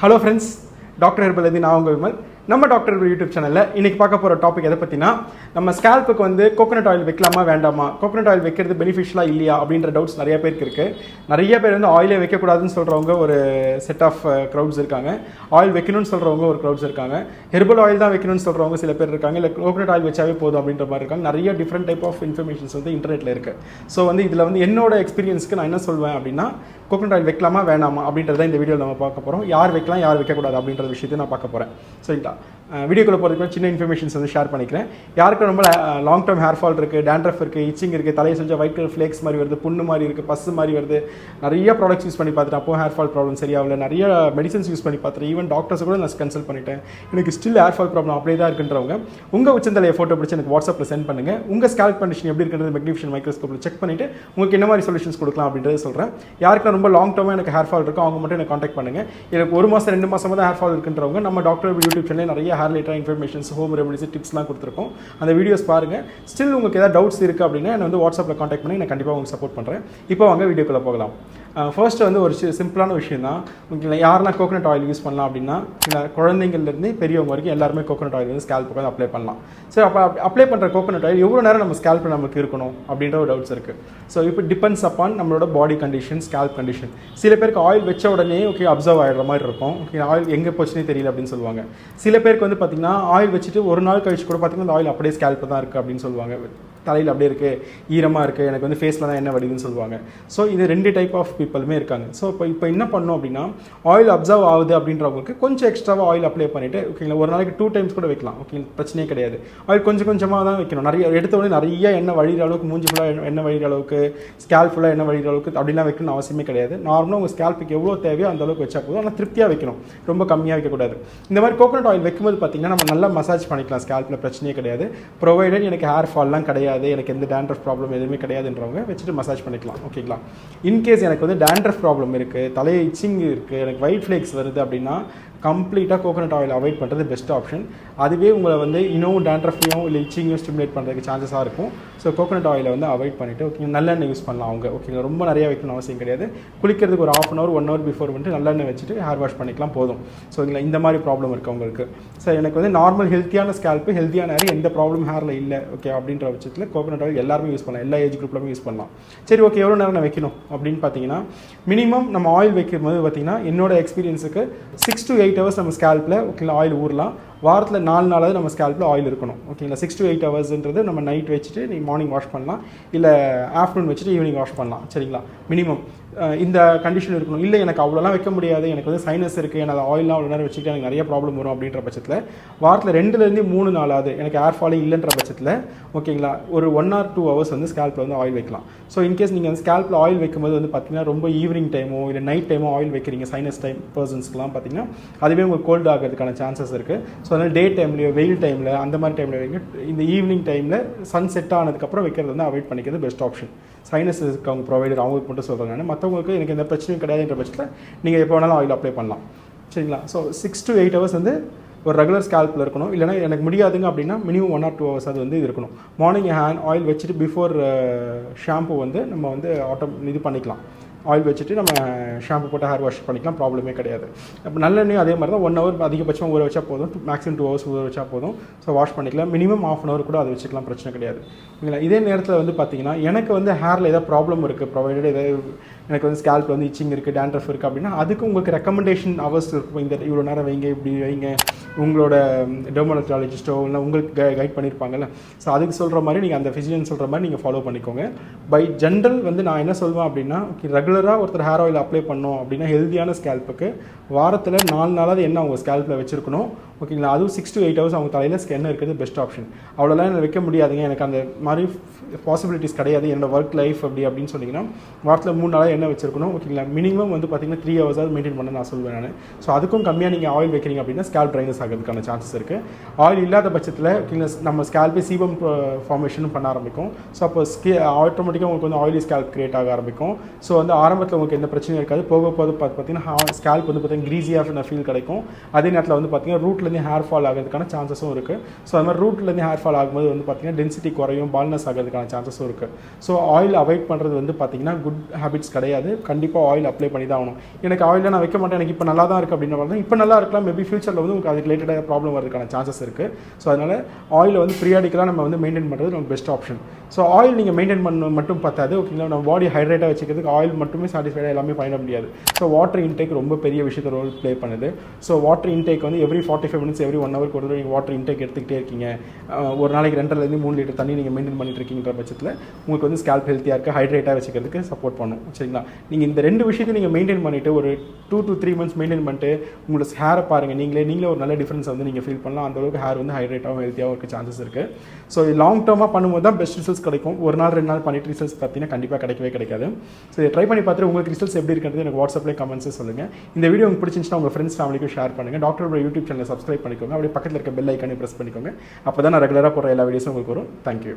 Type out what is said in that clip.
Hello friends, Dr Herbal நான் உங்க விமல். நம்ம டாக்டர் யூடியூப் சேனல்ல இன்னைக்கு பார்க்க போற டாபிக் எதை பத்தினா நம்ம ஸ்கேல்ப்புக்கு வந்து கோகனட் ஆயில் வைக்கலாமா வேண்டாமா, கோகனட் ஆயில் வைக்கிறது பெனிஃபிஷியலா இல்லையா அப்படின்ற டவுட்ஸ் நிறைய பேருக்கு இருக்கு. நிறைய பேர் வந்து ஆயிலே வைக்க கூடாதுன்னு சொல்றவங்க ஒரு செட் ஆஃப் க்ரௌட்ஸ் இருக்காங்க. ஆயில் வைக்கணும்னு சொல்றவங்க ஒரு க்ரௌட்ஸ் இருக்காங்க. ஹெர்பல் ஆயில் தான் வைக்கணும்னு சொல்றவங்க சில பேர் இருக்காங்க. இல்ல கோகனட் ஆயில் வச்சாவே போதும் அப்படின்ற மாதிரி இருக்காங்க. நிறைய டிஃப்ரெண்ட் டைப் ஆஃப் இன்ஃபர்மேஷன்ஸ் வந்து இன்டர்நெட்ல இருக்கு. ஸோ வந்து இதுல வந்து என்னோட எக்ஸ்பீரியன்ஸ்க்கு நான் என்ன சொல்வேன் அப்படின்னா, கோகனட் ஆயில் வைக்கலாமா வேணாமா அப்படின்றத இந்த வீடியோவில் நம்ம பார்க்க போகிறோம். யார் வைக்கலாம் யார் வைக்கக்கூடாது அப்படின்ற விஷயத்தை நான் பார்க்க போகிறேன். சரிங்களா, வீடியோக்குள்ள போகிறதுக்கு சின்ன இன்ஃபர்மேஷன்ஸ் வந்து ஷேர் பண்ணிக்கிறேன். யாருக்கு ரொம்ப லாங் டேர்ம் ஹேர் ஃபால் இருக்குது, டேண்ட்ரஃப் இருக்குது, இச்சிங் இருக்குது, தலையை செஞ்ச ஒயிட் கலர் ஃப்ளேக்ஸ் மாதிரி வருது, புண்ணு மாதிரி இருக்குது, பஸ் மாதிரி வருது, நிறைய ப்ராடக்ட்ஸ் யூஸ் பண்ணி பார்த்துட்டு அப்போ ஹேர் ஃபால் ப்ராப்ளம் சரியாகல, நிறைய மெடிசன்ஸ் யூஸ் பண்ணி பார்த்துட்டு ஈவன் டாக்டர்ஸ் கூட நான் கன்சல்ட் பண்ணிட்டேன், எனக்கு ஸ்டில் ஹேர் ஃபால் ப்ராப்ளம் அப்படியே தான் இருக்குன்றவங்க உங்கள் உச்சந்தலையை ஃபோட்டோ பிடிச்சி எனக்கு வாட்ஸ்அப்பில் சென்ட் பண்ணுங்கள். உங்கள் ஸ்கேல்ப் கண்டிஷன் எப்படி இருக்கிறது மெக்னிஃபிஷன் மைக்ரோஸ்கோப்பில் செக் பண்ணிவிட்டு உங்களுக்கு என்ன மாதிரி சொல்யூஷன்ஸ் கொடுக்கலாம் அப்படின்றத சொல்கிறேன். யாருக்கு ரொம்ப லாங் டேர்மாக எனக்கு ஹேர் ஃபால் இருக்கும் அவங்க மட்டும் எனக்கு காண்டாக்ட் பண்ணுங்கள். எனக்கு 1 மாதம் 2 மாதமாக தான் ஹேர் ஃபால் இருக்குன்றவங்க நம்ம டாக்டர் யூடியூப் சேனலில் நிறைய hair related informations, home remedies, டிப்ஸ்லாம் கொடுத்துருக்கோம். அந்த வீடியோஸ் பாருங்கள். ஸ்டில் உங்களுக்கு ஏதாவது டவுட்ஸ் இருக்குது அப்படின்னா என்ன வந்து வாட்ஸ்அப்பில் காண்டாக்ட் பண்ணி நான் கண்டிப்பாக உங்களுக்கு சப்போர்ட் பண்ணுறேன். இப்போ வாங்க வீடியோக்குள்ளே போகலாம். ஃபர்ஸ்ட் வந்து ஒரு சிம்பிளான விஷயம் தான். உங்களுக்கு யாரெல்லாம் கோகனட் ஆயில் யூஸ் பண்ணலாம் அப்படின்னா, இல்லை குழந்தைங்கள்லேருந்து பெரியவங்க வரைக்கும் எல்லாருமே கோகனட் ஆயில் வந்து ஸ்கேல்ப்புக்கு வந்து அப்ளை பண்ணலாம். சரி, அப்போ அப்ளை பண்ணுற கோகனட் ஆயில் எவ்வளோ நேரம் நம்ம ஸ்கேல்ப்பில் நமக்கு இருக்கணும் அப்படின்ற ஒரு டவுட்ஸ் இருக்குது. ஸோ இப்போ டிபெண்ட்ஸ் அப்பான் நம்மளோட பாடி கண்டிஷன், ஸ்கேல்ப் கண்டிஷன். சில பேருக்கு ஆயில் வச்ச உடனே ஓகே அப்சர்வ் ஆகிடுற மாதிரி இருக்கும். ஓகே, ஆயில் எங்கே போச்சுன்னே தெரியல அப்படின்னு சொல்லுவாங்க. சில பேருக்கு வந்து பார்த்திங்கன்னா ஆயில் வச்சுட்டு ஒரு நாள் கழிச்சு கூட பார்த்திங்கன்னா அந்த ஆயில் அப்படியே ஸ்கேல்ப்பில் தான் இருக்குது அப்படின்னு சொல்லுவாங்க. தலையில் அப்படியே இருக்குது, ஈரமாக இருக்குது, எனக்கு வந்து ஃபேஸில் தான் என்ன வடிதுன்னு சொல்லுவாங்க. ஸோ இது 2 டைப் ஆஃப் பீப்புளுமே இருக்காங்க. ஸோ இப்போ என்ன பண்ணோம் அப்படின்னா, ஆயில் அப்சர்வ் ஆகுது அப்படின்றவங்களுக்கு கொஞ்சம் எக்ஸ்ட்ராவாக ஆயில் அப்ளை பண்ணிவிட்டு ஓகேங்களா, ஒரு நாளைக்கு 2 டைம்ஸ் கூட வைக்கலாம். ஓகே, பிரச்சனையே கிடையாது. ஆயில் கொஞ்சம் கொஞ்சமாக தான் வைக்கணும். நிறைய எடுத்த உடனே நிறைய எண்ணெய் வழிகிற அளவுக்கு, மூஞ்சி ஃபுல்லாக எண்ணெய் வழிகிற அளவுக்கு, ஸ்கேல்ப் ஃபுல்லாக எண்ணெய் வழிகிற அளவுக்கு அப்படிலாம் வைக்கணும்னு அவசியமே கிடையாது. நார்மலாக உங்கள் ஸ்கேல்ப்புக்கு எவ்வளோ தேவையோ அந்த அளவுக்கு வச்சா போதும். ஆனால் திருப்தியாக வைக்கணும், ரொம்ப கம்மியாக வைக்கக்கூடாது. இந்த மாதிரி கோகனட் ஆயில் வைக்கும்போது பார்த்தீங்கன்னா நம்ம நல்லா மசாஜ் பண்ணிக்கலாம் ஸ்கேல்ப்பில், பிரச்சனையே கிடையாது. ப்ரொவைடட் எனக்கு ஹேர் ஃபால்லாம் கிடையாது, எனக்கு எந்த டேண்ட்ரஃப் ப்ராப்ளம் எதுவுமே கிடையாதுன்றவங்க வச்சுட்டு மசாஜ் பண்ணிக்கலாம். ஓகேங்களா, இன்கேஸ் எனக்கு வந்து டேண்ட்ரஃப் ப்ராப்ளம் இருக்குது, தலையை இச்சிங் இருக்குது, எனக்கு ஒயிட் ஃப்ளேக்ஸ் வருது அப்படின்னா கம்ப்ளீட்டாக கோகனட் ஆயில் அவாய்ட் பண்ணுறது பெஸ்ட் ஆப்ஷன். அதுவே உங்களை வந்து இன்னும் டேண்ட்ரஃபையும் இல்லை இச்சிங்கையும் ஸ்டிமுலேட் பண்ணுறதுக்கு சான்சஸாக இருக்கும். ஸோ கோகனட் ஆயிலை வந்து அவாய்ட் பண்ணிவிட்டு ஓகே நல்லெண்ணெய் யூஸ் பண்ணலாம் அவங்க. ஓகேங்களா, ரொம்ப நிறைய வைக்கணும் அவசியம் கிடையாது. குளிக்கிறதுக்கு ஒரு 1/2 hour 1 hour பிஃபோர் வந்துட்டு நல்லெண்ணெய் வச்சுட்டு ஹேர் வாஷ் பண்ணிக்கலாம் போதும். ஸோ இந்த மாதிரி ப்ராப்ளம் இருக்குது உங்களுக்கு. ஸோ எனக்கு வந்து நார்மல் ஹெல்த்தியான ஸ்கேல்ப்பு, ஹெல்த்தியான ஹேர், எந்த ப்ராப்ளம் ஹேரில் இல்லை ஓகே அப்படின்ற பட்சத்தில் கோகனட் ஆயில் எல்லாருமே யூஸ் பண்ணலாம், எல்லா ஏஜ் குரூப்லையும் யூஸ் பண்ணலாம். சரி, ஓகே எவ்வளோ நேரம் நான் வைக்கணும் அப்படின்னு பார்த்தீங்கன்னா, மினிமம் நம்ம ஆயில் வைக்கும்போது பார்த்தீங்கன்னா என்னோட எக்ஸ்பீரியன்ஸுக்கு 6 to 8 hours நம்ம ஸ்கேல்ப்பில் ஓகேங்களா ஆயில் ஊறலாம். வாரத்தில் 4 நாளாவது நம்ம ஸ்கேல்ப்பில் ஆயில் இருக்கணும். ஓகேங்களா, 6 to 8 hours நம்ம நைட் வச்சுட்டு நீங்கள் மார்னிங் வாஷ் பண்ணலாம், இல்லை ஆஃப்டர்நூன் வச்சுட்டு ஈவினிங் வாஷ் பண்ணலாம். சரிங்களா, மினிமம் இந்த கண்டிஷன் இருக்கணும். இல்லை எனக்கு அவ்வளோலாம் வைக்க முடியாது, எனக்கு வந்து சைனஸ் இருக்குது, எனக்கு ஆயிலாம் அவ்வளோ நேரம் வச்சுக்கிட்டு எனக்கு நிறைய ப்ராப்ளம் வரும் அப்படின்ற பட்சத்தில் வாரத்தில் 2 to 3 நாளாவது எனக்கு ஹேர் ஃபாலே இல்லைன்ற பட்சத்தில் ஓகேங்களா ஒரு 1 or 2 hours வந்து ஸ்கேல்ப்பில் வந்து ஆயில் வைக்கலாம். ஸோ இன்கேஸ் நீங்கள் வந்து ஸ்கேல்ப்பில் ஆயில் வைக்கும்போது வந்து பார்த்தீங்கன்னா ரொம்ப ஈவினிங் டைமோ இல்லை நைட் டைமோ ஆயில் வைக்கிறீங்க சைனஸ் டைம் பர்சன்ஸ்க்குலாம் பார்த்தீங்கன்னா அதுவே உங்களுக்கு கோல்டு ஆகிறதுக்கான சான்சஸ் இருக்குது. ஸோ அதனால் டே டைம்லையோ வெயில் டைமில் அந்த மாதிரி டைமில் வைங்க. இந்த ஈவினிங் டைமில் சன் செட் ஆனதுக்கப்புறம் வைக்கிறது வந்து அவாய்ட் பண்ணிக்கிறது பெஸ்ட் ஆப்ஷன். சைனஸ் அவங்க ப்ரொவைடர் அவங்களுக்கு மட்டும் சொல்கிறாங்க, மற்றவங்களுக்கு எனக்கு எந்த பிரச்சனையும் கிடையாதுன்ற பட்சத்தில் நீங்கள் எப்போ வேணாலும் ஆயில் அப்ளை பண்ணலாம். சரிங்களா, ஸோ 6 to 8 hours வந்து ஒரு ரெகுலர் ஸ்கேல்ப்பில் இருக்கணும். இல்லைனா எனக்கு முடியாதுங்க அப்படின்னா மினிமம் 1 or 2 hours அது வந்து இது இருக்கணும். மார்னிங் ஹேண்ட் ஆயில் வச்சுட்டு பிஃபோர் ஷாம்பு வந்து நம்ம வந்து இது பண்ணிக்கலாம். ஆயில் வச்சுட்டு நம்ம ஷாம்பு போட்டு ஹேர் வாஷ் பண்ணிக்கலாம், ப்ராப்ளமே கிடையாது. அப்போ நல்லெண்ணெயும் அதே மாதிரி தான் 1 hour அதிகபட்சமாக ஊற வச்சா போதும், மேக்ஸிமம் 2 hours ஊற வச்சா போதும். ஸோ வாஷ் பண்ணிக்கலாம். மினிமம் 1/2 hour கூட அதை வச்சுக்கலாம், பிரச்சனை கிடையாது. இல்லைங்களா, இதே நேரத்தில் வந்து பார்த்தீங்கன்னா எனக்கு வந்து ஹேரில் ஏதாவது ப்ராப்ளம் இருக்குது, ப்ரொவைடட் ஏதாவது எனக்கு வந்து ஸ்கேல்ப்பில் வந்து இச்சிங் இருக்குது, டேண்ட்ரஃப் இருக்குது அப்படின்னா அதுக்கு உங்களுக்கு ரெக்கமெண்டேஷன் ஹவர்ஸ் இருக்கும். இந்த இவ்வளோ நேரம் வைங்க, இப்படி வைங்க, உங்களோட டெர்மடாலஜிஸ்ட்டோ இல்லை உங்களுக்கு கைட் பண்ணியிருப்பாங்கல்ல. ஸோ அதுக்கு சொல்கிற மாதிரி நீங்கள் அந்த ஃபிசிஷியன் சொல்கிற மாதிரி நீங்கள் ஃபாலோ பண்ணிக்கோங்க. பை ஜென்ரல் வந்து நான் என்ன சொல்வேன் அப்படின்னா, ரெகுலராக ஒருத்தர் ஹேர் ஆயில் அப்ளை பண்ணோம் அப்படின்னா ஹெல்த்தியான ஸ்கேல்ப்புக்கு வாரத்தில் 4 நாளாவது என்ன அவங்க ஸ்கேல்ப்பில் வச்சுருக்கணும். ஓகேங்களா, அதுவும் 6 to 8 hours அவங்க தலையில் ஸ்கென்னர் இருக்கிறது பெஸ்ட் ஆப்ஷன். அவ்வளோலாம் எனக்கு வைக்க முடியாதுங்க, எனக்கு அந்த மாதிரி பாசிபிலிட்டிஸ் கிடையாது, என்னோட ஒர்க் லைஃப் அப்படின்னு சொன்னீங்கன்னா வாரத்தில் 3 நாளாக என்ன வச்சிருக்கணும். ஓகேங்களா, மினிமம் வந்து பார்த்தீங்கன்னா 3 hours மெயின்டைன் பண்ண நான் சொல்வேன் நான். ஸோ அதுக்கும் கம்மியாக நீங்கள் ஆயில் வைக்கிறீங்க அப்படின்னா ஸ்கேல்ப் ட்ரைனஸ் ஆகிறதுக்கான சான்சஸ் இருக்குது. ஆயில் இல்லாத பட்சத்தில் ஓகேங்களா நம்ம ஸ்கேல்பே சீபம் ஃபார்மேஷனும் பண்ண ஆரம்பிக்கும். ஸோ அப்போ ஆட்டோமேட்டிக்காக உங்களுக்கு வந்து ஆயிலி ஸ்கேல்ப் கிரியேட் ஆக ஆரம்பிக்கும். ஸோ வந்து ஆரம்பத்தில் உங்களுக்கு எந்த பிரச்சனையும் இருக்காது, போக போது பார்த்தீங்கன்னா ஸ்கேல்ப் வந்து பார்த்தீங்கன்னா க்ரீஸியாக ஃபீல் கிடைக்கும். அதே நேரத்தில் வந்து பார்த்தீங்கன்னா ரூட்லேருந்து ஹேர் ஃபால் ஆகிறதுக்கான சான்சஸும் இருக்குது. ஸோ அது மாதிரி ரூட்லேருந்து ஹேர் ஃபால் ஆகும்போது வந்து பார்த்தீங்கன்னா டென்சிட்டி குறையும், பால்னஸ் ஆகிறதுக்கான சான்சஸும் இருக்குது. ஸோ ஆயில் அவாய்ட் பண்ணுறது வந்து பார்த்தீங்கன்னா குட் ஹேபிட்ஸ் கிடையாது. கிடையாது. கண்டிப்பாக ஆயில் அப்ளை பண்ணி தான் ஆகணும். எனக்கு ஆயிலில் நான் வைக்க மாட்டேன், எனக்கு இப்போ நல்லா தான் இருக்குது அப்படின்ற மாதிரி இப்போ நல்லா இருக்கலாம், மேபி ஃபியூச்சரில் வந்து உங்களுக்கு அதுக்கு ரிலேட்டடாக ப்ராப்ளம் வரதுக்கான சான்சஸ் இருக்குது. ஸோ அதனால் ஆயிலை வந்து பீரியாடிக்கலாக நம்ம வந்து மெயின்டைன் பண்ணுறது நமக்கு பெஸ்ட் ஆப்ஷன். ஸோ ஆயில் நீங்கள் மெயின்டைன் பண்ண மட்டும் பார்த்தாது, ஓகேங்களா. நம்ம பாடி ஹைட்ரேட்டாக வச்சுக்கிறதுக்கு ஆயில் மட்டுமே சாட்டிஸ்ஃபைடாக எல்லாமே பண்ணிட முடியாது. ஸோ வாட்டர் இன்டேக் ரொம்ப பெரிய விஷயத்தை ரோல் ப்ளே பண்ணுது. ஸோ வாட்டர் இன்டேக் வந்து எவ்ரி 45 மினிட்ஸ் எவ்ரி 1 ஹவருக்கு ஒரு நீங்கள் வாட்டர் இன்டேக் எடுத்துக்கிட்டே இருக்கீங்க, ஒரு நாளைக்கு 2.5 to 3 லிட்டர் தண்ணி நீங்கள் மெயின்டைன் பண்ணிட்டு இருக்கீங்கிற பட்சத்தில் உங்களுக்கு வந்து ஸ்கேல்ப் ஹெல்த்தியாக இருக்குது, ஹைட்ரேட்டாக வச்சுக்கிறதுக்கு சப்போர்ட் பண்ணும். சரிங்களா. நீங்கள் இந்த 2 விஷயத்தையும் நீங்கள் மெயின்டைன் பண்ணிவிட்டு ஒரு 2 to 3 months மெயின்டைன் பண்ணிட்டு உங்களோட ஹேரை பாருங்கள், நீங்களே ஒரு நல்ல டிஃப்ரென்ஸ் வந்து நீங்கள் ஃபீல் பண்ணலாம். அந்தளவுக்கு ஹேர் வந்து ஹைட்ரேட்டாகவும் ஹெல்த்தியாகவும் இருக்க சான்சஸ் இருக்குது. ஸோ லாங் டர்மாக பண்ணும்போது தான் பெஸ்ட் ரிசல்ட்ஸ் கிடைக்கும். ஒரு நாள் 2 நாள் பண்ணிட்டு ரிசல்ட்ஸ் பார்த்தீங்கன்னா கண்டிப்பாக கிடைக்கவே கிடைக்காது. ஸோ இதை ட்ரை பண்ணி பார்த்துட்டு உங்களுக்கு ரிசல்ட்ஸ் எப்படி இருக்கிறது எனக்கு வாட்ஸ்அப்லேயே கமெண்ட்ஸே சொல்லுங்கள். இந்த வீடியோ உங்களுக்கு பிடிச்சிருந்துச்சுன்னா உங்கள் ஃப்ரெண்ட்ஸ் ஃபேமிலிக்கும் ஷேர் பண்ணுங்கள். டாக்டர் ஹெர்பல் யூடியூப் சேனலை சப்ஸ்கிரைப் பண்ணிக்கோங்க. அப்படியே பக்கத்தில் இருக்க பெல் ஐக்கானே ப்ரெஸ் பண்ணிக்கோங்க. அப்போ தான் நான் ரெகுலராக போகிற எல்லா வீடியோஸும் உங்களுக்கு வரும். தேங்க்யூ.